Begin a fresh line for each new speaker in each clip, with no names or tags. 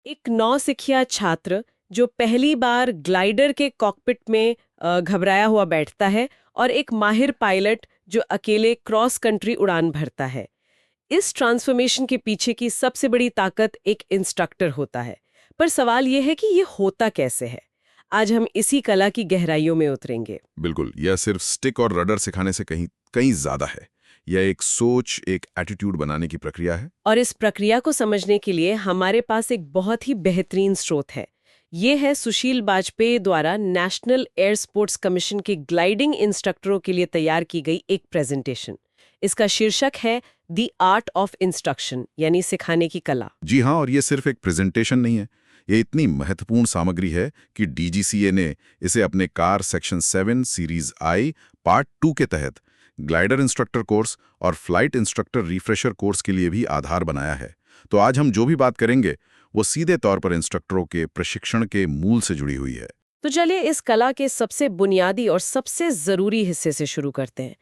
एक नौसिखिया छात्र जो पहली बार ग्लाइडर के कॉकपिट में घबराया हुआ बैठता है और एक माहिर पायलट जो अकेले क्रॉस कंट्री उड़ान भरता है। इस ट्रांसफॉर्मेशन के पीछे की सबसे बड़ी ताकत एक इंस्ट्रक्टर होता है। पर सवाल यह है कि ये होता कैसे है। आज हम इसी कला की गहराइयों में उतरेंगे।
बिल्कुल, यह सिर्फ स्टिक और रडर सिखाने से कहीं कहीं ज्यादा है। यह एक सोच, एक एटीट्यूड बनाने की प्रक्रिया है।
और इस प्रक्रिया को समझने के लिए हमारे पास एक बहुत ही बेहतरीन स्रोत है। ये है सुशील वाजपेयी द्वारा नेशनल एयर स्पोर्ट्स कमीशन के ग्लाइडिंग इंस्ट्रक्टरों के लिए तैयार की गई एक प्रेजेंटेशन। इसका शीर्षक है द आर्ट ऑफ इंस्ट्रक्शन, यानी सिखाने की कला।
जी हाँ, और ये सिर्फ एक प्रेजेंटेशन नहीं है। ये इतनी महत्वपूर्ण सामग्री है कि डीजीसीए ने इसे अपने कार सेक्शन 7 सीरीज आई पार्ट 2 के तहत ग्लाइडर इंस्ट्रक्टर कोर्स और फ्लाइट इंस्ट्रक्टर रिफ्रेशर कोर्स के लिए भी आधार बनाया है। तो आज हम जो भी बात करेंगे वो सीधे तौर पर इंस्ट्रक्टरों के प्रशिक्षण के मूल से जुड़ी हुई है।
तो चलिए इस कला के सबसे बुनियादी और सबसे जरूरी हिस्से से शुरू करते हैं।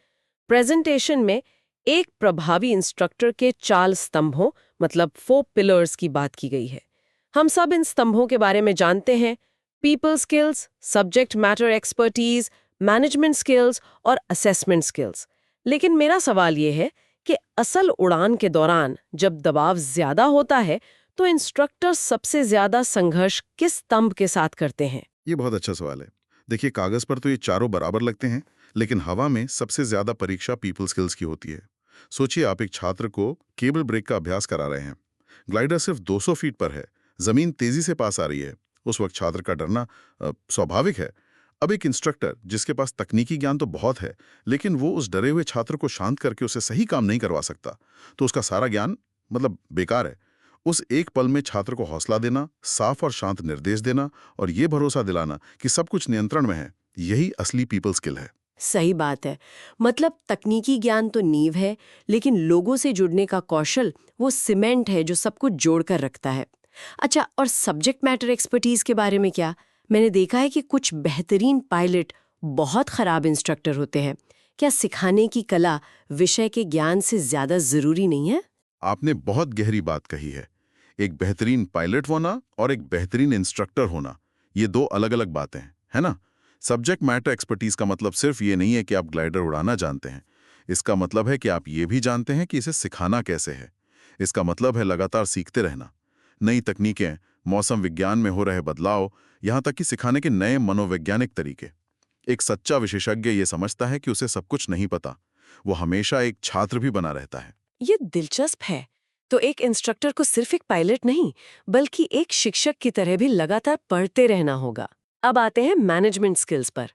प्रेजेंटेशन में एक प्रभावी इंस्ट्रक्टर के 4 स्तंभों, मतलब 4 पिलर्स की बात की गई है। हम सब इन स्तंभों के बारे में जानते हैं: people skills, subject matter expertise, management skills और असेसमेंट स्किल्स। लेकिन मेरा सवाल ये है कि असल उड़ान के दौरान जब दबाव ज्यादा होता है तो इंस्ट्रक्टर सबसे ज्यादा संघर्ष किस स्तंभ के साथ करते हैं?
ये बहुत अच्छा सवाल है। देखिए, कागज पर तो ये चारों बराबर लगते हैं, लेकिन हवा में सबसे ज्यादा परीक्षा पीपल स्किल्स की होती है। सोचिए, आप एक छात्र को केबल ब्रेक का अभ्यास करा रहे हैं। ग्लाइडर सिर्फ 200 फीट पर है, जमीन तेजी से पास आ रही है। उस वक्त छात्र का डरना स्वाभाविक है। अब एक इंस्ट्रक्टर जिसके पास तकनीकी ज्ञान तो बहुत है, लेकिन वो उस डरे हुए छात्र को शांत करके उसे सही काम नहीं करवा सकता, तो उसका सारा ज्ञान मतलब बेकार है। उस एक पल में छात्र को हौसला देना, साफ और शांत निर्देश देना और ये भरोसा दिलाना कि सब कुछ नियंत्रण में है, यही असली पीपल स्किल है।
सही बात है। मतलब तकनीकी ज्ञान तो नींव है, लेकिन लोगों से जुड़ने का कौशल वो सीमेंट है जो सब कुछ जोड़कर रखता है। अच्छा, और सब्जेक्ट मैटर एक्सपर्टीज के बारे में क्या? मैंने देखा है कि कुछ बेहतरीन पायलट बहुत खराब इंस्ट्रक्टर होते हैं। क्या सिखाने की कला विषय के ज्ञान से ज्यादा जरूरी नहीं है?
आपने बहुत गहरी बात कही है। एक बेहतरीन पायलट होना और एक बेहतरीन इंस्ट्रक्टर होना, ये दो अलग अलग बातें हैं, है ना? सब्जेक्ट मैटर एक्सपर्टीज का मतलब सिर्फ ये नहीं है कि आप ग्लाइडर उड़ाना जानते हैं। इसका मतलब है कि आप ये भी जानते हैं कि इसे सिखाना कैसे है। इसका मतलब है लगातार सीखते रहना, नई तकनीकें, मौसम विज्ञान में हो रहे बदलाव, यहाँ तक कि सिखाने के नए मनोवैज्ञानिक तरीके। एक सच्चा विशेषज्ञ ये समझता है कि उसे सब कुछ नहीं पता। वो हमेशा एक छात्र भी बना रहता है।
ये दिलचस्प है। तो एक इंस्ट्रक्टर को सिर्फ एक पायलट नहीं, बल्कि एक शिक्षक की तरह भी लगातार पढ़ते रहना होगा। अब आते हैं मैनेजमेंट स्किल्स पर।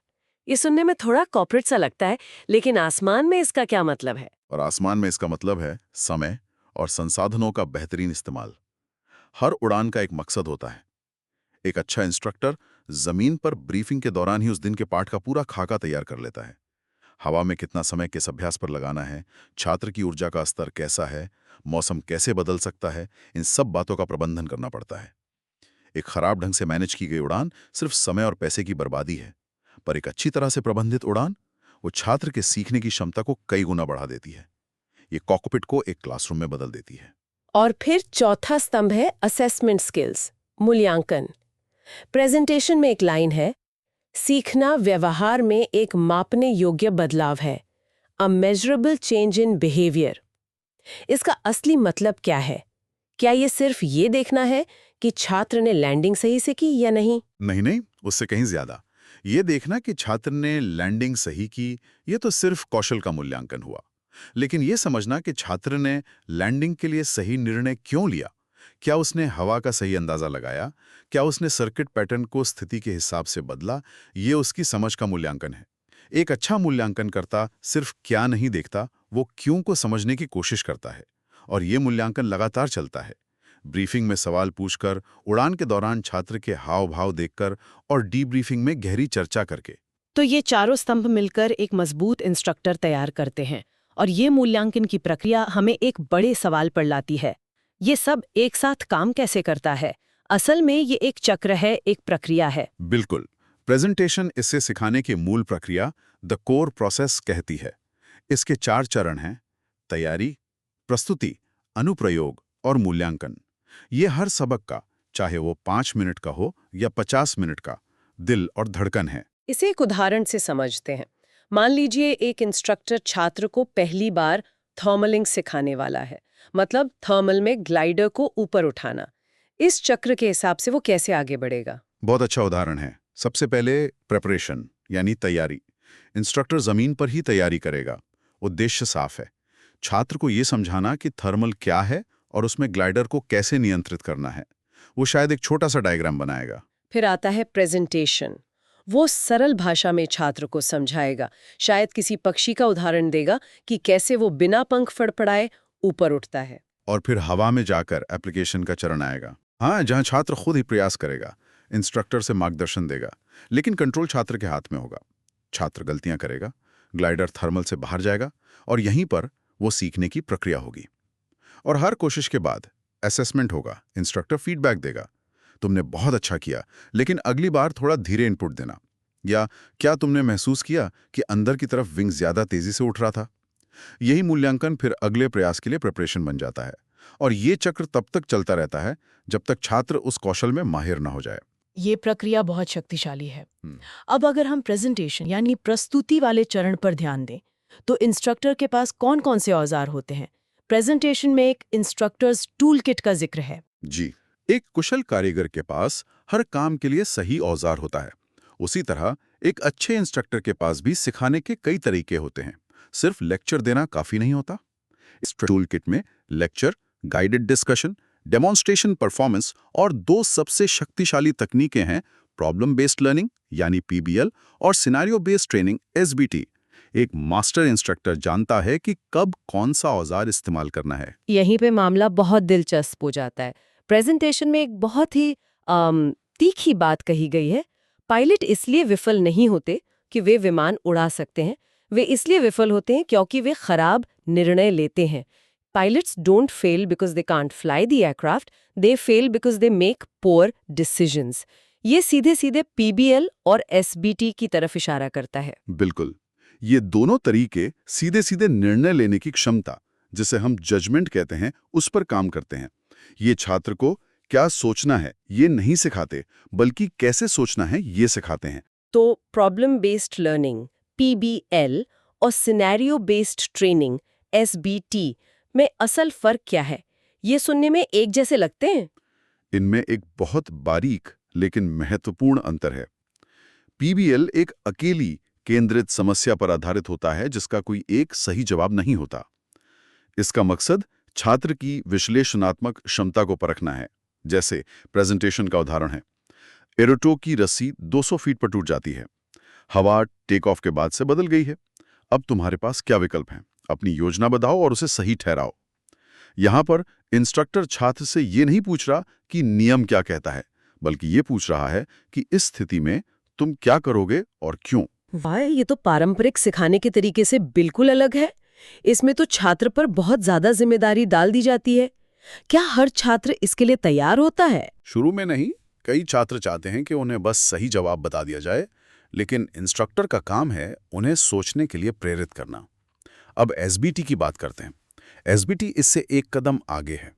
ये सुनने में थोड़ा कॉर्पोरेट सा लगता है, लेकिन आसमान में इसका क्या मतलब है?
और आसमान में इसका मतलब है समय और संसाधनों का बेहतरीन इस्तेमाल। हर उड़ान का एक मकसद होता है। एक अच्छा इंस्ट्रक्टर जमीन पर ब्रीफिंग के दौरान ही उस दिन के पाठ का पूरा खाका तैयार कर लेता है। हवा में कितना समय किस अभ्यास पर लगाना है, छात्र की ऊर्जा का स्तर कैसा है, मौसम कैसे बदल सकता है, इन सब बातों का प्रबंधन करना पड़ता है। एक खराब ढंग से मैनेज की गई उड़ान सिर्फ समय और पैसे की बर्बादी है, पर एक अच्छी तरह से प्रबंधित उड़ान वो छात्र के सीखने की क्षमता को कई गुना बढ़ा देती है। ये कॉकपिट को एक क्लासरूम में बदल देती है।
और फिर चौथा स्तंभ है असेसमेंट स्किल्स, मूल्यांकन। प्रेजेंटेशन में एक लाइन है: सीखना व्यवहार में एक मापने योग्य बदलाव है, अ मेजरेबल चेंज इन बिहेवियर। इसका असली मतलब क्या है? क्या ये सिर्फ ये देखना है कि छात्र ने लैंडिंग सही से की या नहीं?
नहीं नहीं, उससे कहीं ज्यादा। ये देखना कि छात्र ने लैंडिंग सही की, ये तो सिर्फ कौशल का मूल्यांकन हुआ। लेकिन ये समझना कि छात्र ने लैंडिंग के लिए सही निर्णय क्यों लिया। क्या उसने हवा का सही अंदाजा लगाया? क्या उसने सर्किट पैटर्न को स्थिति के हिसाब से बदला? ये उसकी समझ का मूल्यांकन है। एक अच्छा मूल्यांकनकर्ता सिर्फ क्या नहीं देखता, वो क्यों को समझने की कोशिश करता है। और ये मूल्यांकन लगातार चलता है। ब्रीफिंग में सवाल पूछकर, उड़ान के दौरान छात्र के हाव भाव देखकर और डीब्रीफिंग में गहरी चर्चा करके।
तो ये चारों स्तंभ मिलकर एक मजबूत इंस्ट्रक्टर तैयार करते हैं। और ये मूल्यांकन की प्रक्रिया हमें एक बड़े सवाल पर लाती है: ये सब एक साथ काम कैसे करता है? असल में ये एक चक्र है, एक प्रक्रिया है।
बिल्कुल। प्रेजेंटेशन इससे सिखाने की मूल प्रक्रिया, द कोर प्रोसेस, कहती है। इसके 4 चरण हैं: तैयारी, प्रस्तुति, अनुप्रयोग और मूल्यांकन। ये हर सबक का,
चाहे वो 5 मिनट का हो या 50 मिनट का, दिल और धड़कन है।
इसे एक उदाहरण से समझते हैं। मान लीजिए एक इंस्ट्रक्टर छात्र को पहली बार थर्मलिंग सिखाने वाला है, मतलब थर्मल में ग्लाइडर को ऊपर उठाना। इस चक्र के हिसाब से वो कैसे आगे बढ़ेगा?
बहुत अच्छा उदाहरण है। सबसे पहले प्रेपरेशन यानी तैयारी। इंस्ट्रक्टर जमीन पर ही तैयारी करेगा। उद्देश्य साफ है, छात्र को ये समझाना कि थर्मल क्या है और उसमें ग्लाइडर को कैसे नियंत्रित करना है। वो शायद एक छोटा सा डायग्राम बनाएगा।
फिर आता है प्रेजेंटेशन। वो सरल भाषा में छात्र को समझाएगा, शायद किसी पक्षी का उदाहरण देगा कि कैसे वो बिना पंख फड़फड़ाए ऊपर उठता है।
और फिर हवा में जाकर एप्लीकेशन का चरण आएगा। हाँ, जहां छात्र खुद ही प्रयास करेगा, इंस्ट्रक्टर से मार्गदर्शन देगा, लेकिन कंट्रोल छात्र के हाथ में होगा। छात्र गलतियां करेगा, ग्लाइडर थर्मल से बाहर जाएगा और यहीं पर वो सीखने की प्रक्रिया होगी। और हर कोशिश के बाद असेसमेंट होगा, इंस्ट्रक्टर फीडबैक देगा। तुमने बहुत अच्छा किया, लेकिन अगली बार थोड़ा धीरे इनपुट देना। या क्या तुमने महसूस किया कि अंदर की तरफ विंग ज्यादा तेजी से उठ रहा था? यही मूल्यांकन फिर अगले प्रयास के लिए प्रिपरेशन बन जाता है। और ये चक्र तब तक चलता रहता है जब तक छात्र उस कौशल में माहिर न हो जाए।
ये प्रक्रिया बहुत शक्तिशाली है। अब अगर हम प्रेजेंटेशन यानी प्रस्तुति वाले चरण पर ध्यान दें, तो इंस्ट्रक्टर के पास कौन कौन से औजार होते हैं? प्रेजेंटेशन में एक इंस्ट्रक्टर्स टूल किट का जिक्र है।
जी, एक कुशल कारीगर के पास हर काम के लिए सही औजार होता है। उसी तरह एक अच्छे इंस्ट्रक्टर के पास भी सिखाने के कई तरीके होते हैं। सिर्फ लेक्चर देना काफी नहीं होता। इस टूल किट में lecture, guided discussion, demonstration performance और दो सबसे शक्तिशाली तकनीकें हैं, प्रॉब्लम बेस्ड लर्निंग यानी पीबीएल और सिनेरियो बेस्ड ट्रेनिंग एसबीटी। एक मास्टर इंस्ट्रक्टर जानता है कि कब कौन सा औजार इस्तेमाल करना है।
यहीं पे मामला बहुत दिलचस्प हो जाता है। प्रेजेंटेशन में एक बहुत ही तीखी बात कही गई है। पायलट इसलिए विफल नहीं होते कि वे विमान उड़ा सकते हैं, वे इसलिए विफल होते हैं क्योंकि वे खराब निर्णय लेते हैं। Pilots don't fail because they can't fly the aircraft, they fail because they make poor decisions. ये सीधे सीधे PBL और SBT की तरफ इशारा करता है।
बिल्कुल, ये दोनों तरीके सीधे सीधे निर्णय लेने की क्षमता, जिसे हम जजमेंट कहते हैं, उस पर काम करते हैं। ये छात्र को क्या सोचना है ये नहीं सिखाते, बल्कि कैसे सोचना है ये सिखाते हैं।
तो प्रॉब्लम बेस्ड लर्निंग PBL और सिनेरियो बेस्ड ट्रेनिंग SBT में असल फर्क क्या है? ये सुनने में एक जैसे लगते हैं।
इनमें एक बहुत बारीक लेकिन महत्वपूर्ण अंतर है। PBL एक अकेली केंद्रित समस्या पर आधारित होता है जिसका कोई एक सही जवाब नहीं होता। इसका मकसद छात्र की विश्लेषणात्मक क्षमता को परखना है। जैसे प्रेजेंटेशन का उदाहरण है, एरोटो की रस्सी 200 फीट पर टूट जाती है। हवा टेक ऑफ के बाद से बदल गई है। अब तुम्हारे पास क्या विकल्प हैं? अपनी योजना बताओ और उसे सही ठहराओ। यहां पर इंस्ट्रक्टर छात्र से ये नहीं पूछ रहा कि नियम क्या कहता है, बल्कि ये पूछ रहा है कि इस स्थिति में तुम क्या करोगे और क्यों।
वाह, ये तो पारंपरिक सिखाने के तरीके से बिल्कुल अलग है। इसमें तो छात्र पर बहुत ज्यादा जिम्मेदारी डाल दी जाती है। क्या हर छात्र इसके लिए तैयार होता है?
शुरू में नहीं। कई छात्र चाहते हैं कि उन्हें बस सही जवाब बता दिया जाए, लेकिन इंस्ट्रक्टर का काम है उन्हें सोचने के लिए प्रेरित करना। अब एसबीटी की बात करते हैं। एसबीटी इससे एक कदम आगे है।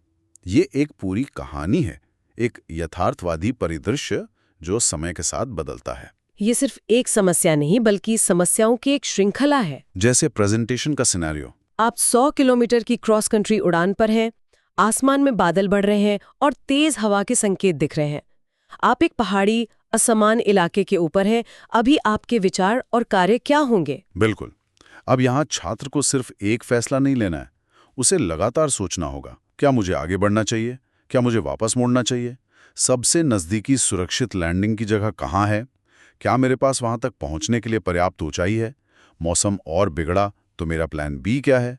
ये एक पूरी कहानी है, एक यथार्थवादी परिदृश्य जो समय के साथ बदलता है।
ये सिर्फ एक समस्या नहीं बल्कि समस्याओं की एक श्रृंखला है।
जैसे प्रेजेंटेशन का सिनेरियो।
आप 100 किलोमीटर की क्रॉस कंट्री उड़ान पर हैं, आसमान में बादल बढ़ रहे हैं और तेज हवा के संकेत दिख रहे हैं। आप एक पहाड़ी असमान इलाके के ऊपर हैं। अभी आपके विचार और कार्य क्या होंगे?
बिल्कुल। अब यहाँ छात्र को सिर्फ एक फैसला नहीं लेना है, उसे लगातार सोचना होगा। क्या मुझे आगे बढ़ना चाहिए? क्या मुझे वापस मोड़ना चाहिए? सबसे नज़दीकी सुरक्षित लैंडिंग की जगह कहाँ है? क्या मेरे पास वहाँ तक पहुँचने के लिए पर्याप्त ऊंचाई है? मौसम और बिगड़ा तो मेरा प्लान बी क्या है?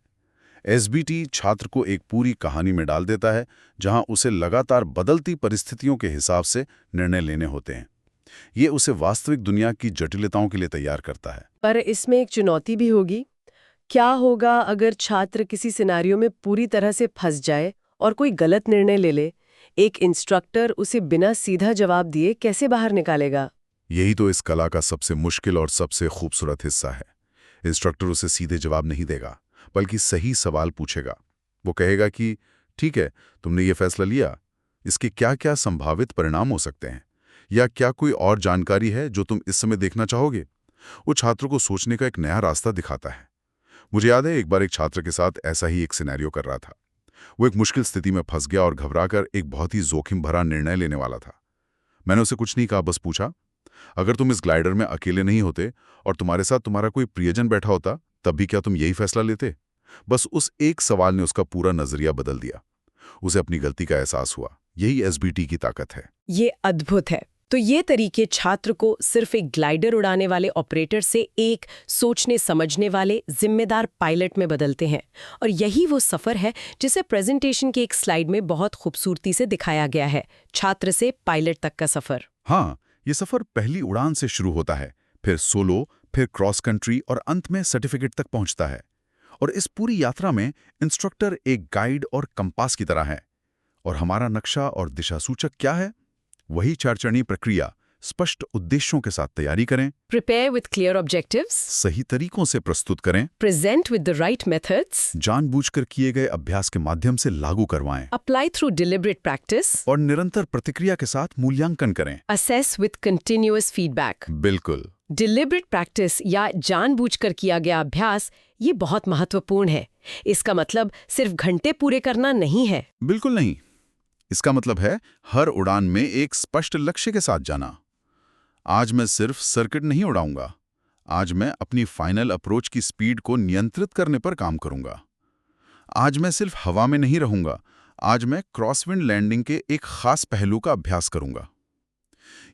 एसबीटी छात्र को एक पूरी कहानी में डाल देता है, जहाँ उसे लगातार बदलती परिस्थितियों के हिसाब से निर्णय लेने होते हैं। ये उसे वास्तविक दुनिया की जटिलताओं के लिए तैयार करता है।
पर इसमें एक चुनौती भी होगी। क्या होगा अगर छात्र किसी सिनेरियो में पूरी तरह से फंस जाए और कोई गलत निर्णय ले ले? एक इंस्ट्रक्टर उसे बिना सीधा जवाब दिए कैसे बाहर निकालेगा?
यही तो इस कला का सबसे मुश्किल और सबसे खूबसूरत हिस्सा है। इंस्ट्रक्टर उसे सीधे जवाब नहीं देगा, बल्कि सही सवाल पूछेगा। वो कहेगा कि ठीक है, तुमने ये फैसला लिया, इसके क्या क्या संभावित परिणाम हो सकते हैं, या क्या कोई और जानकारी है जो तुम इस समय देखना चाहोगे। वो छात्र को सोचने का एक नया रास्ता दिखाता है। मुझे याद है एक बार एक छात्र के साथ ऐसा ही एक सिनेरियो कर रहा था। वो एक मुश्किल स्थिति में फंस गया और घबराकर एक बहुत ही जोखिम भरा निर्णय लेने वाला था। मैंने उसे कुछ नहीं कहा, बस पूछा, अगर तुम इस ग्लाइडर में अकेले नहीं होते और तुम्हारे साथ तुम्हारा कोई प्रियजन बैठा होता, तब भी क्या तुम यही फैसला लेते। बस उस एक सवाल ने उसका पूरा नजरिया बदल दिया। उसे अपनी गलती का एहसास हुआ। यही एसबीटी की ताकत है।
ये अद्भुत है। तो ये तरीके छात्र को सिर्फ एक ग्लाइडर उड़ाने वाले ऑपरेटर से एक सोचने समझने वाले जिम्मेदार पायलट में बदलते हैं। और यही वो सफर है जिसे प्रेजेंटेशन की एक स्लाइड में बहुत खूबसूरती से दिखाया गया है, छात्र से पायलट तक का सफर।
हाँ, ये सफर पहली उड़ान से शुरू होता है, फिर सोलो, फिर क्रॉस कंट्री और अंत में सर्टिफिकेट तक पहुंचता है। और इस पूरी यात्रा में इंस्ट्रक्टर एक गाइड और कंपास की तरह है। और हमारा नक्शा और दिशा सूचक क्या है? वही 4 चरणीय प्रक्रिया। स्पष्ट उद्देश्यों के साथ तैयारी करें,
प्रिपेयर विथ क्लियर ऑब्जेक्टिव्स,
सही तरीकों से प्रस्तुत करें,
present with the right methods,
जानबूझकर किए गए अभ्यास के माध्यम से लागू करवाएं
अप्लाई थ्रू डिलिबरेट प्रैक्टिस,
और निरंतर प्रतिक्रिया के साथ मूल्यांकन करें।
Assess with continuous feedback.
बिल्कुल।
डिलिबरेट प्रैक्टिस या जानबूझकर किया गया अभ्यास, ये बहुत महत्वपूर्ण है। इसका मतलब सिर्फ घंटे पूरे करना नहीं है।
बिल्कुल नहीं। इसका मतलब है हर उड़ान में एक स्पष्ट लक्ष्य के साथ जाना। आज मैं सिर्फ सर्किट नहीं उड़ाऊंगा, आज मैं अपनी फाइनल अप्रोच की स्पीड को नियंत्रित करने पर काम करूंगा। आज मैं सिर्फ हवा में नहीं रहूंगा, आज मैं क्रॉसविंड लैंडिंग के एक खास पहलू का अभ्यास करूंगा।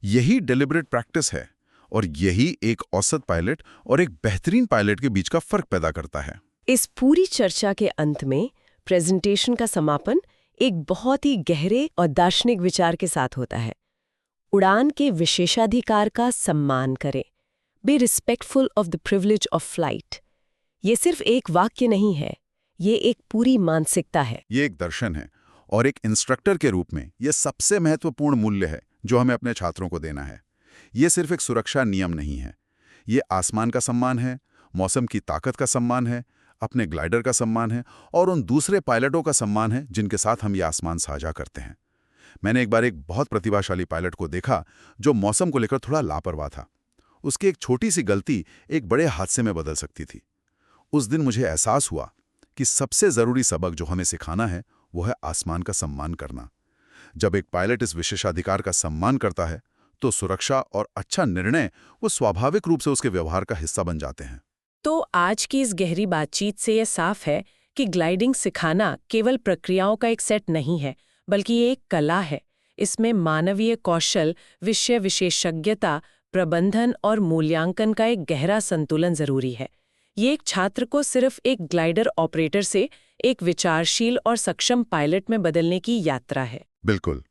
यही डिलिबरेट प्रैक्टिस है, और यही एक औसत पायलट और एक बेहतरीन पायलट के बीच का फर्क पैदा करता है।
इस पूरी चर्चा के अंत में प्रेजेंटेशन का समापन एक बहुत ही गहरे और दार्शनिक विचार के साथ होता है। उड़ान के विशेषाधिकार का सम्मान करें। Be respectful of the privilege of flight. ये सिर्फ एक वाक्य नहीं है, ये एक पूरी मानसिकता है।
ये एक दर्शन है, और एक इंस्ट्रक्टर के रूप में ये सबसे महत्वपूर्ण मूल्य है जो हमें अपने छात्रों को देना है। ये सिर्फ एक सुरक्षा नियम नहीं है, ये आसमान का सम्मान है, मौसम की ताकत का सम्मान है, अपने ग्लाइडर का सम्मान है, और उन दूसरे पायलटों का सम्मान है जिनके साथ हम ये आसमान साझा करते हैं। मैंने एक बार एक बहुत प्रतिभाशाली पायलट को देखा जो मौसम को लेकर थोड़ा लापरवाह था। उसकी एक छोटी सी गलती एक बड़े हादसे में बदल सकती थी। उस दिन मुझे एहसास हुआ कि सबसे ज़रूरी सबक जो हमें सिखाना है वो है आसमान का सम्मान करना। जब एक पायलट इस विशेषाधिकार का सम्मान करता है तो सुरक्षा और अच्छा निर्णय वो स्वाभाविक रूप से उसके व्यवहार का हिस्सा बन जाते हैं।
तो आज की इस गहरी बातचीत से यह साफ है कि ग्लाइडिंग सिखाना केवल प्रक्रियाओं का एक सेट नहीं है, बल्कि ये एक कला है। इसमें मानवीय कौशल, विषय विशेषज्ञता, प्रबंधन और मूल्यांकन का एक गहरा संतुलन जरूरी है। ये एक छात्र को सिर्फ एक ग्लाइडर ऑपरेटर से एक विचारशील और सक्षम पायलट में बदलने की यात्रा है।
बिल्कुल।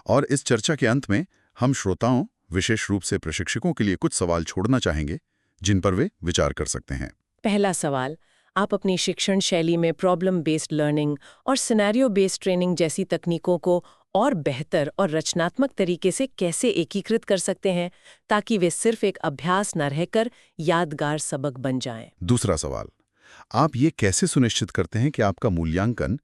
और इस चर्चा के अंत में हम श्रोताओं, विशेष रूप से प्रशिक्षकों के लिए कुछ सवाल छोड़ना चाहेंगे जिन पर वे विचार कर सकते हैं।
पहला सवाल, आप अपनी शिक्षण शैली में प्रॉब्लम बेस्ड लर्निंग और सिनेरियो बेस्ड ट्रेनिंग जैसी तकनीकों को और बेहतर और रचनात्मक तरीके से कैसे एकीकृत कर सकते हैं ताकि वे सिर्फ एक अभ्यास न रहकर यादगार सबक बन जाएं?
दूसरा सवाल, आप ये कैसे सुनिश्चित करते हैं कि आपका मूल्यांकन